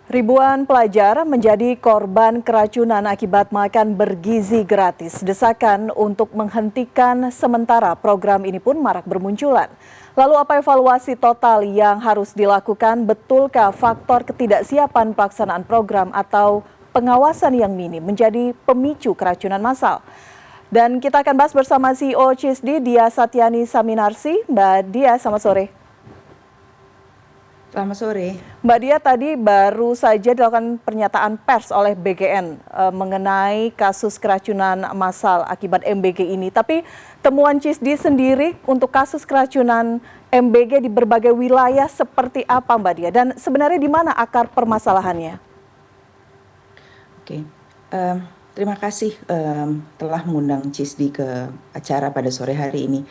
Ribuan pelajar menjadi korban keracunan akibat makan bergizi gratis. Desakan untuk menghentikan sementara program ini pun marak bermunculan. Lalu apa evaluasi total yang harus dilakukan? Betulkah faktor ketidaksiapan pelaksanaan program atau pengawasan yang minim menjadi pemicu keracunan massal? Dan kita akan bahas bersama CEO CISDI, Dia Satyani Saminarsi. Mbak Dia, selamat sore. Selamat sore. Mbak Dia, tadi baru saja dilakukan pernyataan pers oleh BGN mengenai kasus keracunan massal akibat MBG ini. Tapi temuan CISDI sendiri untuk kasus keracunan MBG di berbagai wilayah seperti apa, Mbak Dia? Dan sebenarnya di mana akar permasalahannya? Oke, terima kasih telah mengundang CISDI ke acara pada sore hari ini.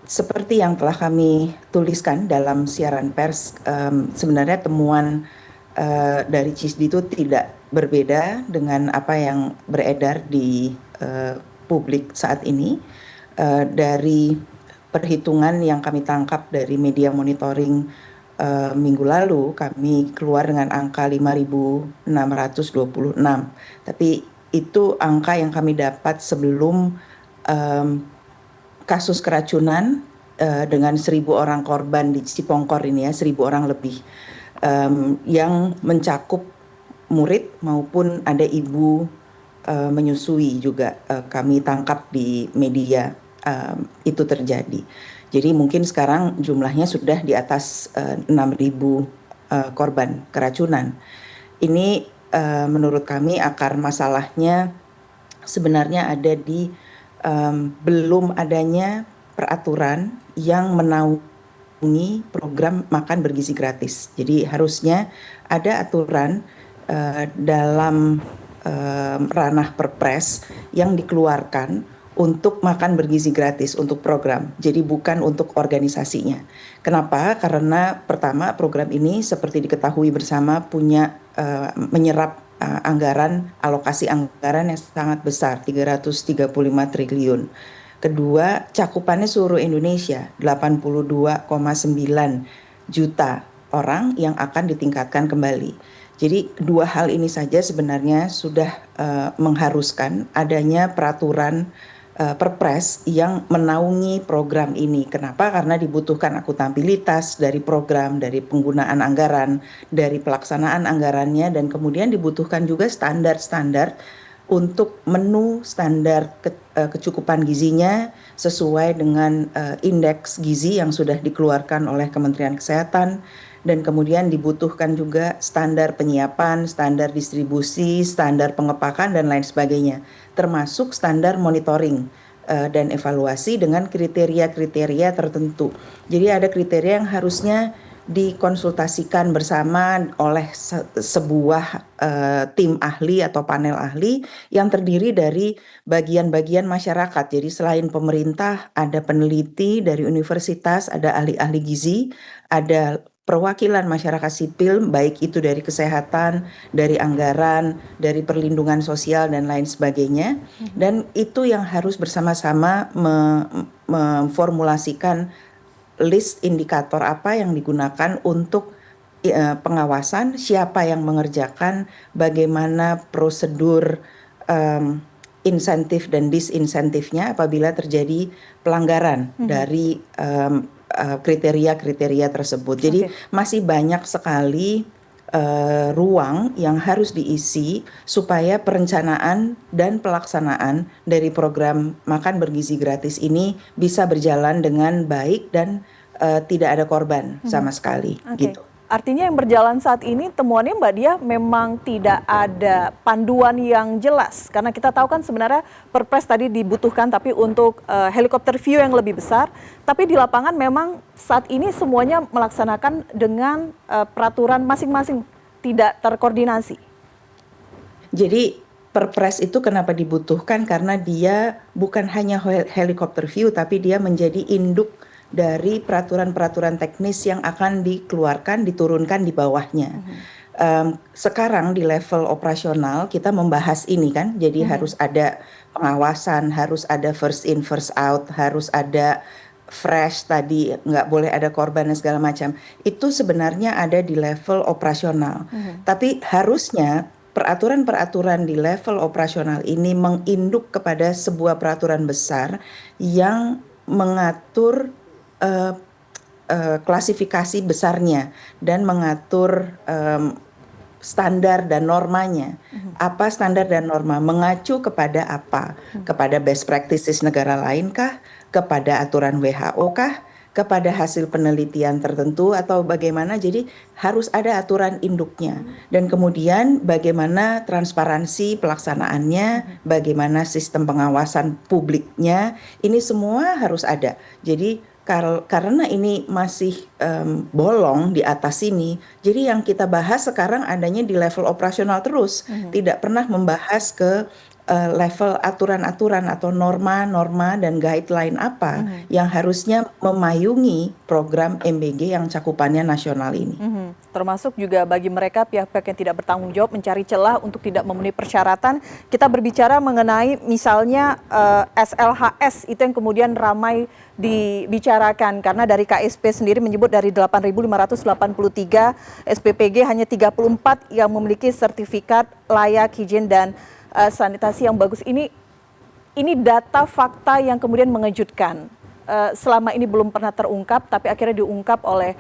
Seperti yang telah kami tuliskan dalam siaran pers, sebenarnya temuan dari CISDI itu tidak berbeda dengan apa yang beredar di publik saat ini. Dari perhitungan yang kami tangkap dari media monitoring minggu lalu, kami keluar dengan angka 5.626. Tapi itu angka yang kami dapat sebelum kasus keracunan dengan 1.000 orang korban di Cipongkor ini ya, 1.000 orang lebih, yang mencakup murid maupun ada ibu menyusui juga, kami tangkap di media itu terjadi. Jadi mungkin sekarang jumlahnya sudah di atas 6.000 korban keracunan. Ini menurut kami akar masalahnya sebenarnya ada di belum adanya peraturan yang menaungi program makan bergizi gratis. Jadi harusnya ada aturan dalam ranah Perpres yang dikeluarkan untuk makan bergizi gratis untuk program. Jadi bukan untuk organisasinya. Kenapa? Karena pertama program ini seperti diketahui bersama punya menyerap alokasi anggaran yang sangat besar, 335 triliun. Kedua, cakupannya seluruh Indonesia, 82,9 juta orang yang akan ditingkatkan kembali. Jadi dua hal ini saja sebenarnya sudah mengharuskan adanya peraturan Perpres yang menaungi program ini. Kenapa? Karena dibutuhkan akuntabilitas dari program, dari penggunaan anggaran, dari pelaksanaan anggarannya, dan kemudian dibutuhkan juga standar-standar untuk menu standar kecukupan gizinya sesuai dengan indeks gizi yang sudah dikeluarkan oleh Kementerian Kesehatan, dan kemudian dibutuhkan juga standar penyiapan, standar distribusi, standar pengepakan, dan lain sebagainya, termasuk standar monitoring dan evaluasi dengan kriteria-kriteria tertentu. Jadi ada kriteria yang harusnya dikonsultasikan bersama oleh sebuah tim ahli atau panel ahli yang terdiri dari bagian-bagian masyarakat. Jadi selain pemerintah, ada peneliti dari universitas, ada ahli-ahli gizi, ada perwakilan masyarakat sipil, baik itu dari kesehatan, dari anggaran, dari perlindungan sosial, dan lain sebagainya. Dan itu yang harus bersama-sama memformulasikan list indikator apa yang digunakan untuk pengawasan, siapa yang mengerjakan, bagaimana prosedur insentif dan disinsentifnya apabila terjadi pelanggaran dari kriteria-kriteria tersebut. Jadi masih banyak sekali ruang yang harus diisi supaya perencanaan dan pelaksanaan dari program makan bergizi gratis ini bisa berjalan dengan baik dan tidak ada korban sama sekali. Gitu. Artinya yang berjalan saat ini temuannya Mbak Dia memang tidak ada panduan yang jelas. Karena kita tahu kan sebenarnya Perpres tadi dibutuhkan tapi untuk helikopter view yang lebih besar. Tapi di lapangan memang saat ini semuanya melaksanakan dengan peraturan masing-masing, tidak terkoordinasi. Jadi Perpres itu kenapa dibutuhkan? Karena dia bukan hanya helikopter view tapi dia menjadi induk dari peraturan-peraturan teknis yang akan dikeluarkan, diturunkan di bawahnya. Sekarang di level operasional kita membahas ini kan, jadi harus ada pengawasan, harus ada first in first out, harus ada fresh tadi, nggak boleh ada korban dan segala macam. Itu sebenarnya ada di level operasional. Tapi harusnya peraturan-peraturan di level operasional ini menginduk kepada sebuah peraturan besar yang mengatur eh, klasifikasi besarnya dan mengatur standar dan normanya. Apa standar dan norma? Mengacu kepada apa? Kepada best practices negara lain kah? Kepada aturan WHO kah? Kepada hasil penelitian tertentu atau bagaimana? Jadi harus ada aturan induknya. Dan kemudian bagaimana transparansi pelaksanaannya, bagaimana sistem pengawasan publiknya, ini semua harus ada. Jadi karena ini masih bolong di atas sini, jadi yang kita bahas sekarang adanya di level operasional terus, tidak pernah membahas ke level aturan-aturan atau norma-norma dan guideline apa yang harusnya memayungi program MBG yang cakupannya nasional ini. Termasuk juga bagi mereka pihak-pihak yang tidak bertanggung jawab mencari celah untuk tidak memenuhi persyaratan. Kita berbicara mengenai misalnya SLHS itu yang kemudian ramai dibicarakan karena dari KSP sendiri menyebut dari 8.583 SPPG hanya 34 yang memiliki sertifikat layak higien dan sanitasi yang bagus. Ini data fakta yang kemudian mengejutkan. Selama ini belum pernah terungkap, tapi akhirnya diungkap oleh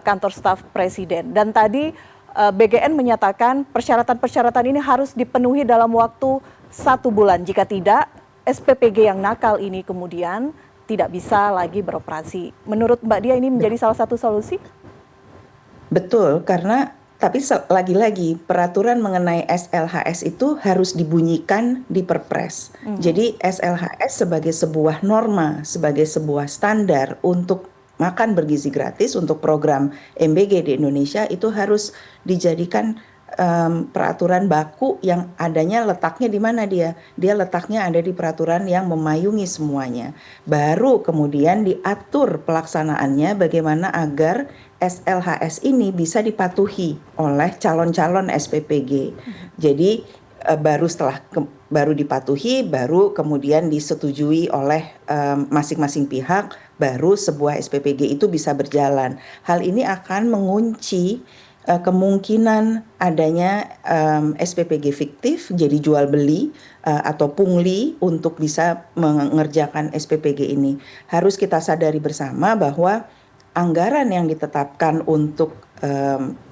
kantor staf presiden. Dan tadi BGN menyatakan persyaratan-persyaratan ini harus dipenuhi dalam waktu 1 bulan. Jika tidak, SPPG yang nakal ini kemudian tidak bisa lagi beroperasi. Menurut Mbak Dia ini menjadi salah satu solusi? Betul, tapi lagi-lagi peraturan mengenai SLHS itu harus dibunyikan di Perpres. Jadi SLHS sebagai sebuah norma, sebagai sebuah standar untuk makan bergizi gratis untuk program MBG di Indonesia itu harus dijadikan peraturan baku yang adanya letaknya di mana dia? Dia letaknya ada di peraturan yang memayungi semuanya. Baru kemudian diatur pelaksanaannya bagaimana agar SLHS ini bisa dipatuhi oleh calon-calon SPPG. Jadi baru dipatuhi, baru kemudian disetujui oleh masing-masing pihak, baru sebuah SPPG itu bisa berjalan. Hal ini akan mengunci kemungkinan adanya SPPG fiktif, jadi jual beli atau pungli untuk bisa mengerjakan SPPG ini. Harus kita sadari bersama bahwa anggaran yang ditetapkan untuk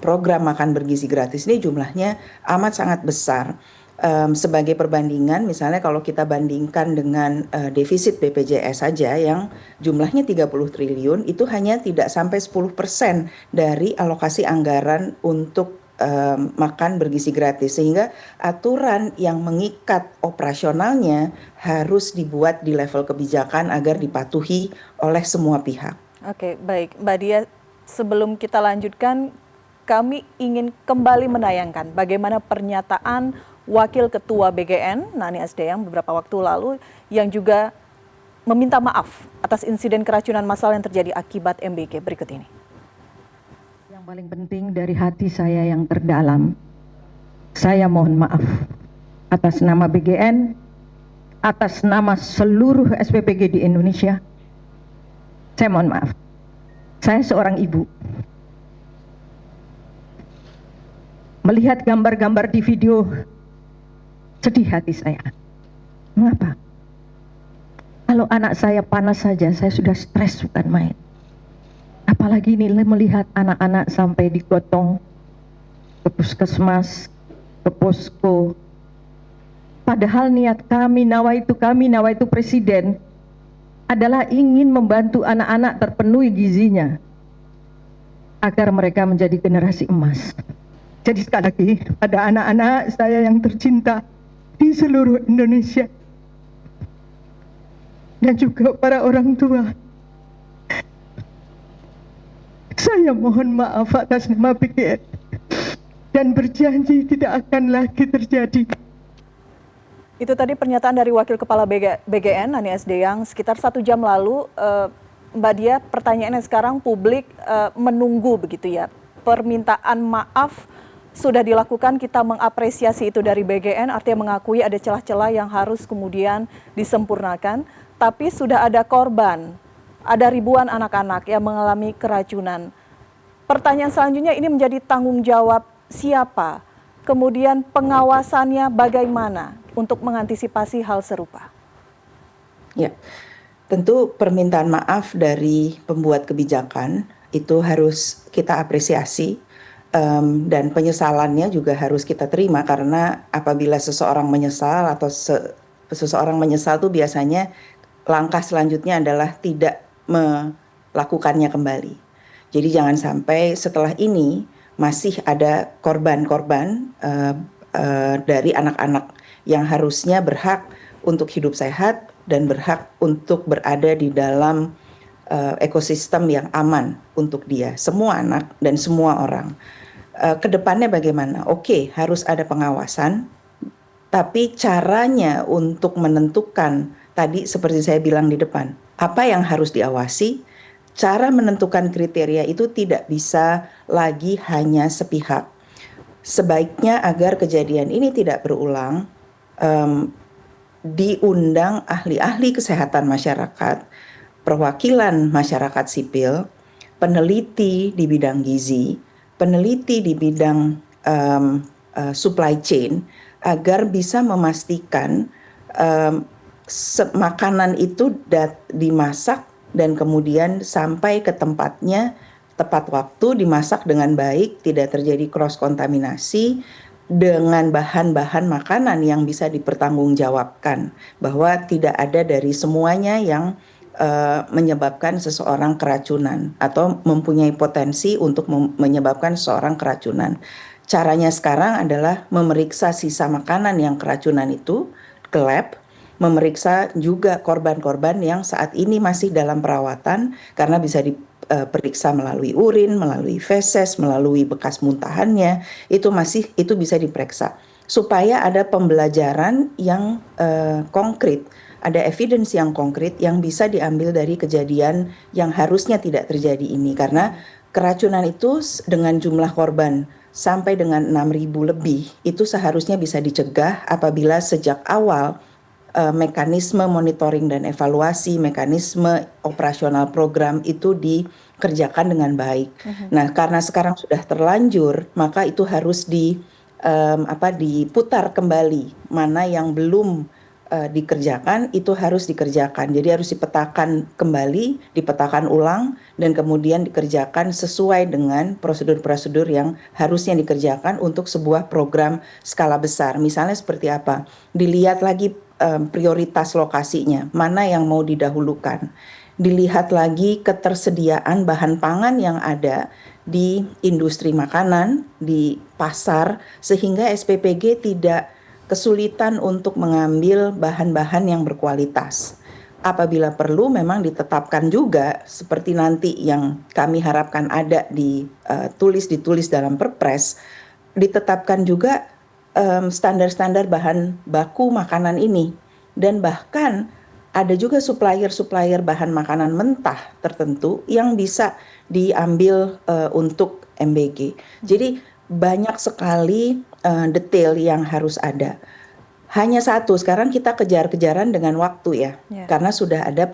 program makan bergizi gratis ini jumlahnya amat sangat besar. Sebagai perbandingan, misalnya kalau kita bandingkan dengan defisit BPJS saja yang jumlahnya 30 triliun, itu hanya tidak sampai 10% dari alokasi anggaran untuk makan bergizi gratis. Sehingga aturan yang mengikat operasionalnya harus dibuat di level kebijakan agar dipatuhi oleh semua pihak. Oke, baik. Mbak Dia, sebelum kita lanjutkan, kami ingin kembali menayangkan bagaimana pernyataan Wakil Ketua BGN, Nani Asdeyang, beberapa waktu lalu yang juga meminta maaf atas insiden keracunan massal yang terjadi akibat MBG. Berikut ini. Yang paling penting dari hati saya yang terdalam, saya mohon maaf atas nama BGN, atas nama seluruh SPPG di Indonesia. Saya mohon maaf. Saya seorang ibu. Melihat gambar-gambar di video, sedih hati saya. Mengapa? Kalau anak saya panas saja, saya sudah stres bukan main. Apalagi ini melihat anak-anak sampai digotong ke puskesmas, ke posko. Padahal niat kami, nawaitu presiden, adalah ingin membantu anak-anak terpenuhi gizinya agar mereka menjadi generasi emas. Jadi sekali lagi pada anak-anak saya yang tercinta di seluruh Indonesia dan juga para orang tua, saya mohon maaf atas nama BGN dan berjanji tidak akan lagi terjadi. Itu tadi pernyataan dari Wakil Kepala BGN, Nani Asdeyang, sekitar 1 jam lalu. Mbak Dia, pertanyaannya sekarang publik menunggu begitu ya. Permintaan maaf sudah dilakukan, kita mengapresiasi itu dari BGN, artinya mengakui ada celah-celah yang harus kemudian disempurnakan. Tapi sudah ada korban ada ribuan anak-anak yang mengalami keracunan. Pertanyaan selanjutnya, ini menjadi tanggung jawab siapa? Kemudian pengawasannya bagaimana untuk mengantisipasi hal serupa? Ya, tentu permintaan maaf dari pembuat kebijakan itu harus kita apresiasi, dan penyesalannya juga harus kita terima, karena apabila seseorang menyesal atau seseorang menyesal tuh biasanya langkah selanjutnya adalah tidak melakukannya kembali. Jadi jangan sampai setelah ini masih ada korban-korban dari anak-anak yang harusnya berhak untuk hidup sehat dan berhak untuk berada di dalam ekosistem yang aman untuk dia, semua anak dan semua orang. Kedepannya bagaimana? Oke, harus ada pengawasan, tapi caranya untuk menentukan, tadi seperti saya bilang di depan, apa yang harus diawasi, cara menentukan kriteria itu tidak bisa lagi hanya sepihak. Sebaiknya agar kejadian ini tidak berulang, diundang ahli-ahli kesehatan masyarakat, perwakilan masyarakat sipil, peneliti di bidang gizi, peneliti di bidang supply chain, agar bisa memastikan makanan itu dimasak dan kemudian sampai ke tempatnya tepat waktu, dimasak dengan baik, tidak terjadi cross kontaminasi dengan bahan-bahan makanan yang bisa dipertanggungjawabkan, bahwa tidak ada dari semuanya yang menyebabkan seseorang keracunan atau mempunyai potensi untuk menyebabkan seseorang keracunan. Caranya sekarang adalah memeriksa sisa makanan yang keracunan itu ke lab, memeriksa juga korban-korban yang saat ini masih dalam perawatan, karena bisa diperiksa melalui urin, melalui feses, melalui bekas muntahannya, itu bisa diperiksa supaya ada pembelajaran yang konkret, ada evidence yang konkret yang bisa diambil dari kejadian yang harusnya tidak terjadi ini, karena keracunan itu dengan jumlah korban sampai dengan 6.000 lebih itu seharusnya bisa dicegah apabila sejak awal mekanisme monitoring dan evaluasi, mekanisme operasional program itu dikerjakan dengan baik. Nah, karena sekarang sudah terlanjur, maka itu harus diputar kembali, mana yang belum dikerjakan itu harus dikerjakan. Jadi harus dipetakan kembali, dipetakan ulang, dan kemudian dikerjakan sesuai dengan prosedur-prosedur yang harusnya dikerjakan untuk sebuah program skala besar. Misalnya seperti apa? Dilihat lagi prioritas lokasinya, mana yang mau didahulukan. Dilihat lagi ketersediaan bahan pangan yang ada di industri makanan, di pasar, sehingga SPPG tidak kesulitan untuk mengambil bahan-bahan yang berkualitas. Apabila perlu memang ditetapkan juga seperti nanti yang kami harapkan ada ditulis dalam Perpres, ditetapkan juga standar-standar bahan baku makanan ini, dan bahkan ada juga supplier bahan makanan mentah tertentu yang bisa diambil untuk MBG. Jadi banyak sekali detail yang harus ada. Hanya satu, sekarang kita kejar-kejaran dengan waktu ya, karena sudah ada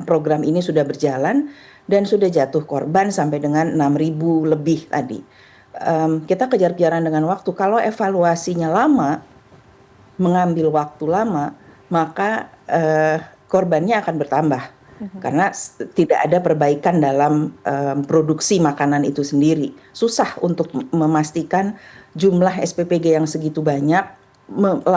program ini sudah berjalan dan sudah jatuh korban sampai dengan 6.000 lebih tadi. Kita kejar-kejaran dengan waktu. Kalau evaluasinya lama, mengambil waktu lama, maka korbannya akan bertambah. Karena tidak ada perbaikan dalam produksi makanan itu sendiri. Susah untuk memastikan jumlah SPPG yang segitu banyak,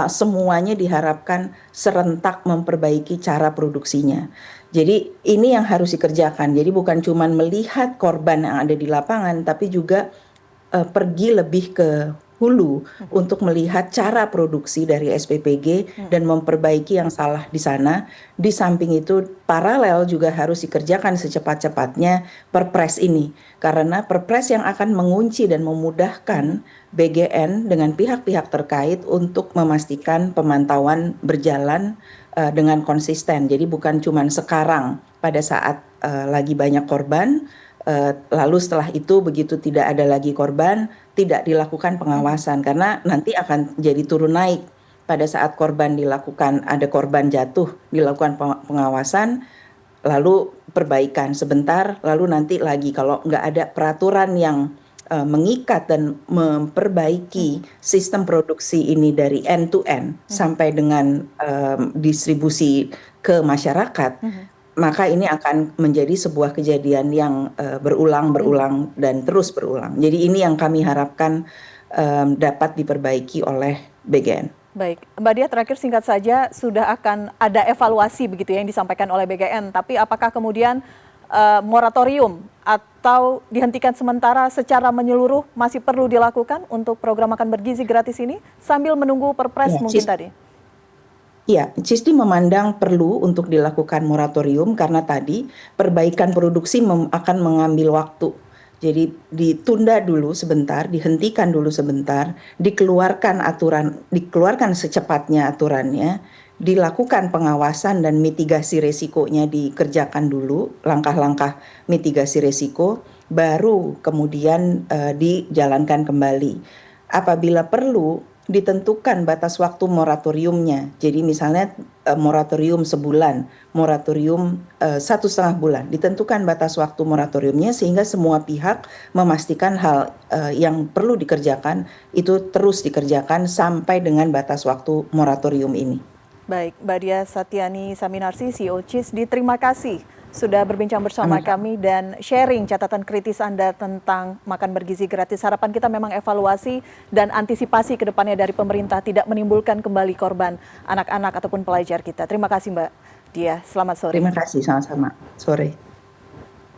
semuanya diharapkan serentak memperbaiki cara produksinya. Jadi ini yang harus dikerjakan. Jadi bukan cuma melihat korban yang ada di lapangan, tapi juga pergi lebih ke hulu untuk melihat cara produksi dari SPPG dan memperbaiki yang salah di sana. Di samping itu paralel juga harus dikerjakan secepat-cepatnya Perpres ini, karena Perpres yang akan mengunci dan memudahkan BGN dengan pihak-pihak terkait untuk memastikan pemantauan berjalan dengan konsisten. Jadi bukan cuma sekarang pada saat lagi banyak korban, lalu setelah itu begitu tidak ada lagi korban, tidak dilakukan pengawasan, karena nanti akan jadi turun naik. Pada saat korban dilakukan, ada korban jatuh, dilakukan pengawasan, lalu perbaikan sebentar, lalu nanti lagi kalau nggak ada peraturan yang mengikat dan memperbaiki sistem produksi ini dari end to end sampai dengan distribusi ke masyarakat, maka ini akan menjadi sebuah kejadian yang berulang dan terus berulang. Jadi ini yang kami harapkan dapat diperbaiki oleh BGN. Baik, Mbak Dia, terakhir singkat saja, sudah akan ada evaluasi begitu ya yang disampaikan oleh BGN, tapi apakah kemudian moratorium atau dihentikan sementara secara menyeluruh masih perlu dilakukan untuk program makan bergizi gratis ini sambil menunggu perpres mungkin tadi? Ya, CISDI memandang perlu untuk dilakukan moratorium karena tadi perbaikan produksi akan mengambil waktu. Jadi ditunda dulu sebentar, dihentikan dulu sebentar, dikeluarkan secepatnya aturannya, dilakukan pengawasan dan mitigasi resikonya dikerjakan dulu, langkah-langkah mitigasi resiko, baru kemudian dijalankan kembali. Apabila perlu, ditentukan batas waktu moratoriumnya. Jadi misalnya moratorium sebulan, moratorium 1,5 bulan. Ditentukan batas waktu moratoriumnya sehingga semua pihak memastikan hal yang perlu dikerjakan itu terus dikerjakan sampai dengan batas waktu moratorium ini. Baik, Mbak Dia Satyani Saminarsi, CEO CISDI, terima kasih sudah berbincang bersama kami dan sharing catatan kritis Anda tentang makan bergizi gratis. Harapan kita memang evaluasi dan antisipasi ke depannya dari pemerintah tidak menimbulkan kembali korban anak-anak ataupun pelajar kita. Terima kasih Mbak Dia, selamat sore. Terima kasih, sama-sama. Sore.